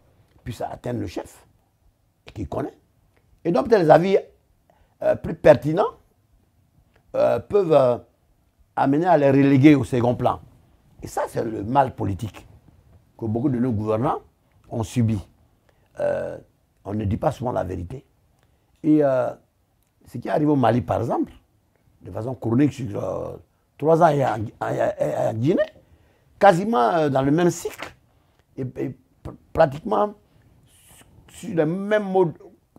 puissent atteindre le chef, et qui connaissent. Et donc, peut-être les avis plus pertinents peuvent amener à les reléguer au second plan. Et ça, c'est le mal politique que beaucoup de nos gouvernants ont subi. On ne dit pas souvent la vérité. Et ce qui arrive au Mali, par exemple, de façon chronique sur 3 ans en Guinée, quasiment dans le même cycle, et pratiquement sur le même mode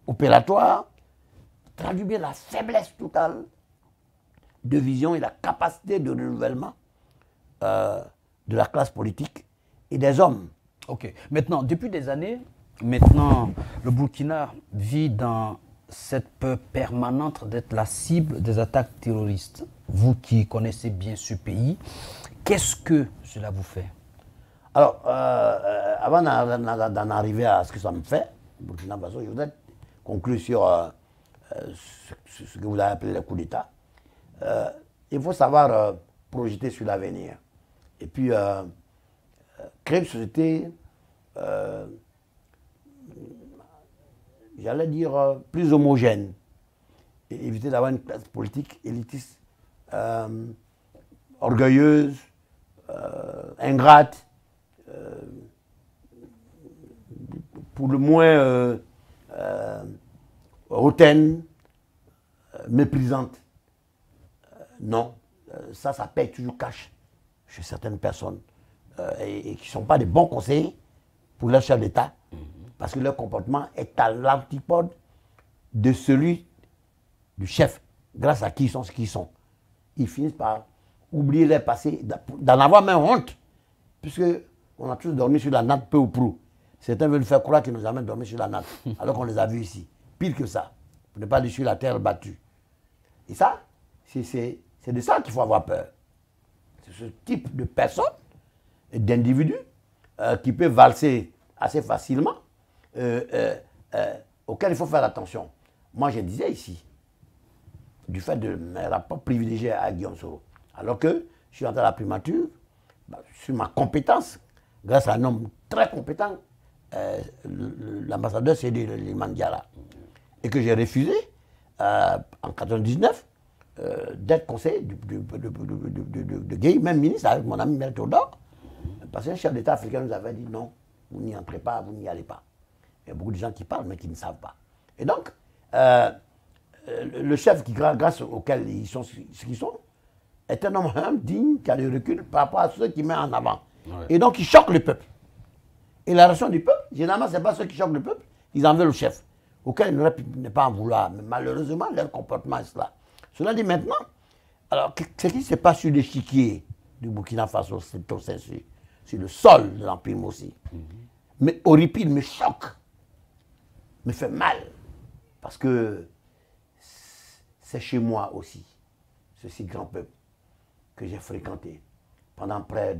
opératoire, traduit bien la faiblesse totale de vision et la capacité de renouvellement de la classe politique et des hommes. Ok. Maintenant, depuis des années, le Burkina vit dans cette peur permanente d'être la cible des attaques terroristes. Vous qui connaissez bien ce pays, qu'est-ce que cela vous fait? Alors, avant d'en arriver à ce que ça me fait, Burkina Faso, je voudrais conclure sur ce que vous avez appelé le coup d'État. Il faut savoir projeter sur l'avenir. Et puis, créer une société, j'allais dire, plus homogène. Et éviter d'avoir une classe politique élitiste, orgueilleuse, ingrate, pour le moins hautaine, méprisante. Non, ça paye toujours cash chez certaines personnes et qui ne sont pas des bons conseillers pour leur chef d'État parce que leur comportement est à l'antipode de celui du chef, grâce à qui ils sont ce qu'ils sont. Ils finissent par oublier leur passé, d'en avoir même honte, puisque on a tous dormi sur la natte peu ou prou. Certains veulent faire croire qu'ils n'ont jamais dormi sur la natte, alors qu'on les a vus ici. Pire que ça, pour ne pas aller sur la terre battue. Et ça, c'est de ça qu'il faut avoir peur. C'est ce type de personnes, d'individus, qui peuvent valser assez facilement, auxquels il faut faire attention. Moi, je disais ici, du fait de mes rapports privilégiés à Guillaume Soro, alors que je suis entré à la primature, sur ma compétence, grâce à un homme très compétent, l'ambassadeur Sédé Liman Diarra, et que j'ai refusé en 1999 d'être conseiller de Gueye, même ministre, avec mon ami Mel Théodore, parce qu'un chef d'État africain nous avait dit non, vous n'y entrez pas, vous n'y allez pas. Il y a beaucoup de gens qui parlent, mais qui ne savent pas. Et donc, le chef, grâce auquel ils sont ce qu'ils sont, est un homme humble, digne, qui a du recul par rapport à ceux qui met en avant. Ouais. Et donc, il choque le peuple. Et la réaction du peuple, généralement, ce n'est pas ceux qui choquent le peuple, ils en veulent au chef, auquel ils n'auraient pu ne pas en vouloir. Mais malheureusement, leur comportement est cela. Cela dit maintenant, alors, ce qui se passe sur l'échiquier du Burkina Faso, c'est sur le sol de l'Empire aussi. Mais horripile, me choque, me fait mal. Parce que c'est chez moi aussi, ce si grand peuple que j'ai fréquenté pendant près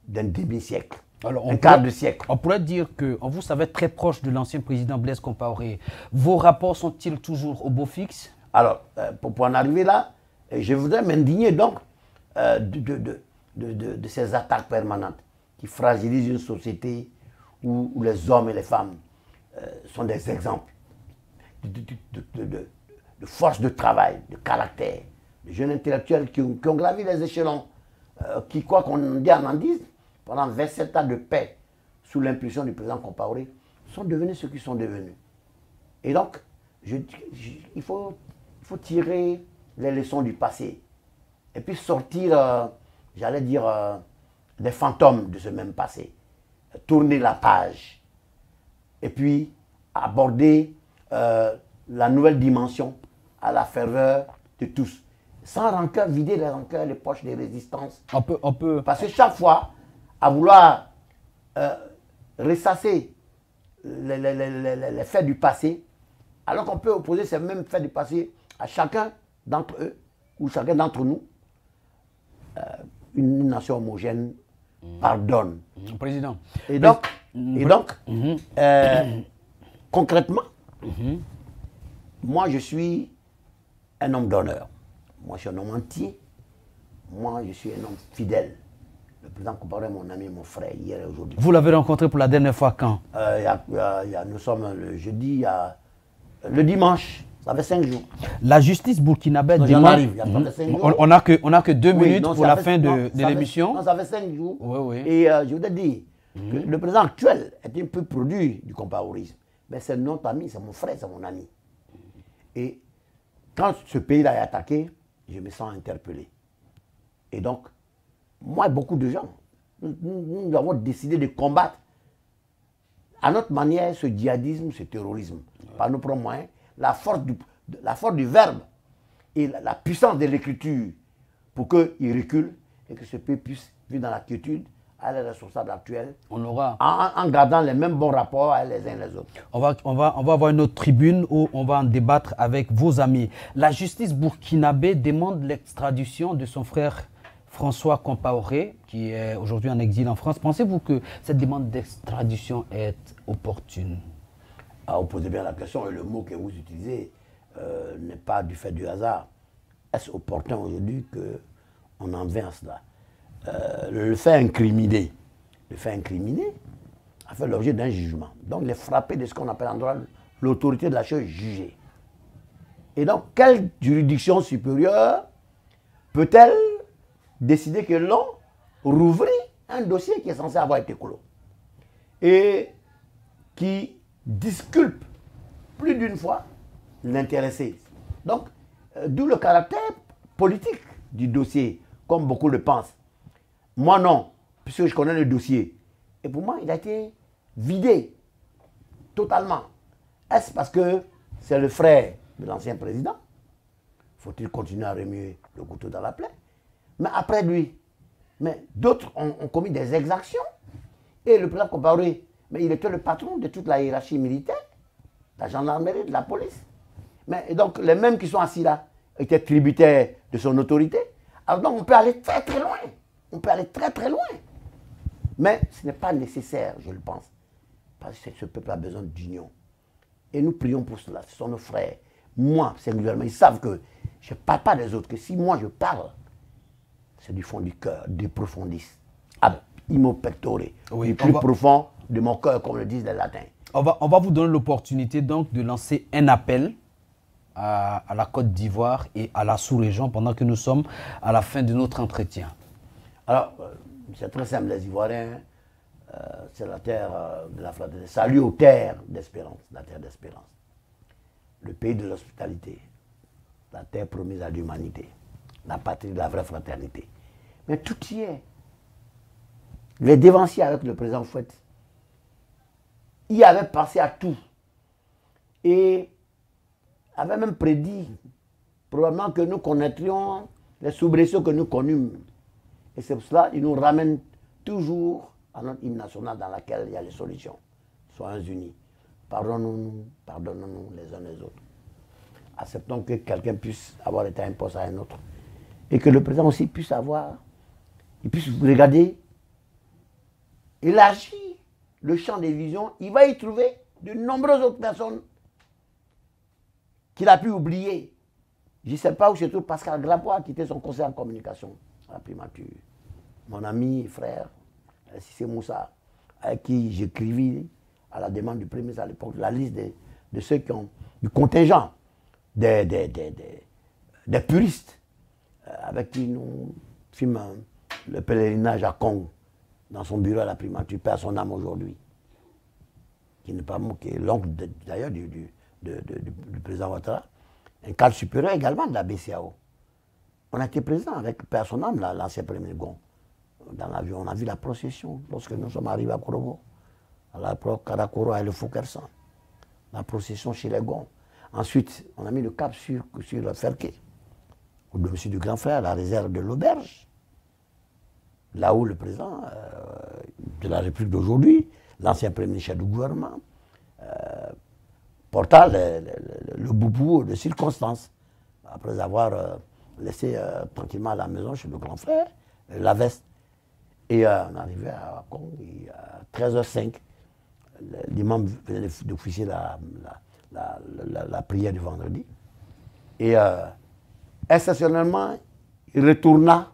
d'un demi-siècle. Alors, un quart de siècle. On pourrait dire que vous savez très proche de l'ancien président Blaise Compaoré. Vos rapports sont-ils toujours au beau fixe? Alors, pour en arriver là, je voudrais m'indigner donc de ces attaques permanentes qui fragilisent une société où les hommes et les femmes sont des exemples de force de travail, de caractère, de jeunes intellectuels qui ont gravi les échelons, qui, quoi qu'on en dise, pendant 27 ans de paix, sous l'impulsion du président Compaoré, sont devenus ce qu'ils sont devenus. Et donc, il faut tirer les leçons du passé et puis sortir, j'allais dire, des fantômes de ce même passé, tourner la page et puis aborder la nouvelle dimension à la ferveur de tous. Sans rancœur, vider les rancœurs, les poches des résistances. On peut... Parce que chaque fois, à vouloir ressasser les faits du passé, alors qu'on peut opposer ces mêmes faits du passé à chacun d'entre eux, ou chacun d'entre nous, une nation homogène pardonne. Président. Et donc, concrètement, moi je suis un homme d'honneur. Moi je suis un homme entier. Moi je suis un homme fidèle. Le président Compaoré est mon ami, mon frère, hier et aujourd'hui. Vous l'avez rencontré pour la dernière fois quand? Nous sommes le jeudi, le dimanche, ça fait 5 jours. La justice burkinabé demande... Arrive, il y a 5 jours. On n'a que 2 minutes pour la fin de l'émission. Non, ça fait 5 jours. Oui, oui. Et je voudrais dire que le président actuel est un peu produit du compaorisme. Mais c'est notre ami, c'est mon frère, c'est mon ami. Et quand ce pays-là est attaqué, je me sens interpellé. Et donc, moi et beaucoup de gens, nous avons décidé de combattre à notre manière ce djihadisme, ce terrorisme, par nos propres moyens, la force du verbe et la puissance de l'écriture pour qu'il recule et que ce pays puisse vivre dans la quiétude à les responsables actuels, en gardant les mêmes bons rapports les uns les autres. On va avoir une autre tribune où on va en débattre avec vos amis. La justice burkinabé demande l'extradition de son frère François Compaoré, qui est aujourd'hui en exil en France. Pensez-vous que cette demande d'extradition est opportune? Vous posez bien la question et le mot que vous utilisez n'est pas du fait du hasard. Est-ce opportun aujourd'hui qu'on en vient à cela? Le fait incriminé a fait l'objet d'un jugement. Donc il est frappé de ce qu'on appelle en droit l'autorité de la chose jugée. Et donc quelle juridiction supérieure peut-elle décider que l'on rouvrit un dossier qui est censé avoir été clos et qui disculpe plus d'une fois l'intéressé? Donc, d'où le caractère politique du dossier, comme beaucoup le pensent. Moi non, puisque je connais le dossier. Et pour moi, il a été vidé totalement. Est-ce parce que c'est le frère de l'ancien président? Faut-il continuer à remuer le couteau dans la plaie? Mais après lui, mais d'autres ont commis des exactions. Et le président Compaoré, mais il était le patron de toute la hiérarchie militaire, de la gendarmerie, de la police. Et donc les mêmes qui sont assis là étaient tributaires de son autorité. Alors donc on peut aller très très loin. On peut aller très très loin. Mais ce n'est pas nécessaire, je le pense. Parce que ce peuple a besoin d'union. Et nous prions pour cela. Ce sont nos frères. Moi, singulièrement, ils savent que je ne parle pas des autres. Que si moi je parle, c'est du fond du cœur, des profondis. Ab imo pectore, du plus profond de mon cœur, comme le disent les latins. On va vous donner l'opportunité donc de lancer un appel à la Côte d'Ivoire et à la sous-région pendant que nous sommes à la fin de notre entretien. Alors, c'est très simple, les Ivoiriens, c'est la terre de la fraternité. Salut aux terres d'espérance, la terre d'espérance. Le pays de l'hospitalité, la terre promise à l'humanité, la patrie de la vraie fraternité. Mais tout y est. Les dévanciers avec le président Fouette, il avait pensé à tout. Et avait même prédit probablement que nous connaîtrions les soubresauts que nous connûmes. Et c'est pour cela qu'il nous ramène toujours à notre hymne national dans laquelle il y a les solutions. Soyons unis. Pardonnons-nous les uns les autres. Acceptons que quelqu'un puisse avoir été un poste à un autre. Et que le président aussi puisse avoir, il puisse regarder élargit le champ des visions, il va y trouver de nombreuses autres personnes qu'il a pu oublier. Je ne sais pas où se trouve Pascal Grabois, qui était son conseiller en communication à la primature. Mon ami et frère, Cissé Moussa, avec qui j'écrivis à la demande du Premier ministre à l'époque la liste de ceux qui ont du contingent des puristes avec qui nous fîmes le pèlerinage à Kong dans son bureau à la primature, perd son âme aujourd'hui, qui n'est pas qui est l'oncle d'ailleurs du président Ouattara, un cadre supérieur également de la BCAO. On a été présent avec perd son âme, l'ancien premier Gon. Dans l'avion, on a vu la procession lorsque nous sommes arrivés à Korobo, à la Karakoro et le Foukersan. La procession chez les Gonds. Ensuite, on a mis le cap sur le Ferké, au domicile du grand frère, la réserve de l'auberge, là où le président de la République d'aujourd'hui, l'ancien premier chef du gouvernement, porta le boubou de circonstance, après avoir laissé tranquillement à la maison chez le grand frère, la veste. Et on arrivait à Kong, à 13h05, l'imam venait d'officier la prière du vendredi. Et exceptionnellement, il retourna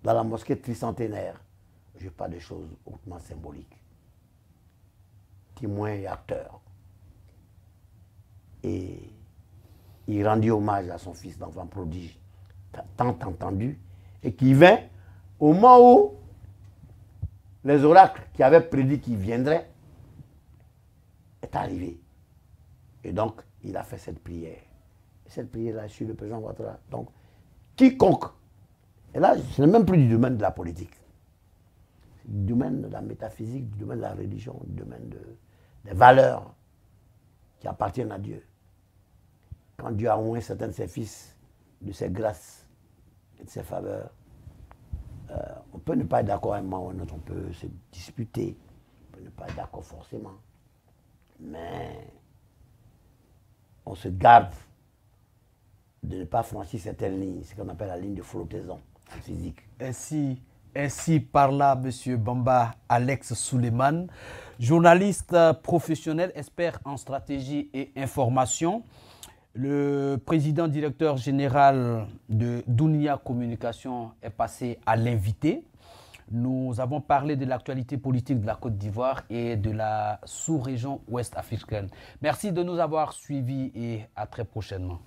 dans la mosquée tricentenaire. Je parle de choses hautement symboliques. Témoin et acteur. Et il rendit hommage à son fils d'enfant prodige, tant entendu, et qui vint au moment où les oracles qui avaient prédit qu'il viendrait est arrivé. Et donc, il a fait cette prière. Et cette prière-là, sur le président Ouattara. Donc, quiconque, et là, ce n'est même plus du domaine de la politique, c'est du domaine de la métaphysique, du domaine de la religion, du domaine des valeurs qui appartiennent à Dieu. Quand Dieu a oint certains de ses fils de ses grâces et de ses faveurs, on peut ne pas être d'accord à un moment ou à un autre, on peut se disputer, on peut ne pas être d'accord forcément, mais on se garde de ne pas franchir certaines lignes, ce qu'on appelle la ligne de flottaison en physique. Ainsi par là, M. Bamba Alex Suleiman, journaliste professionnel, expert en stratégie et information, le président directeur général de Dunia Communication est passé à l'invité. Nous avons parlé de l'actualité politique de la Côte d'Ivoire et de la sous-région ouest africaine. Merci de nous avoir suivis et à très prochainement.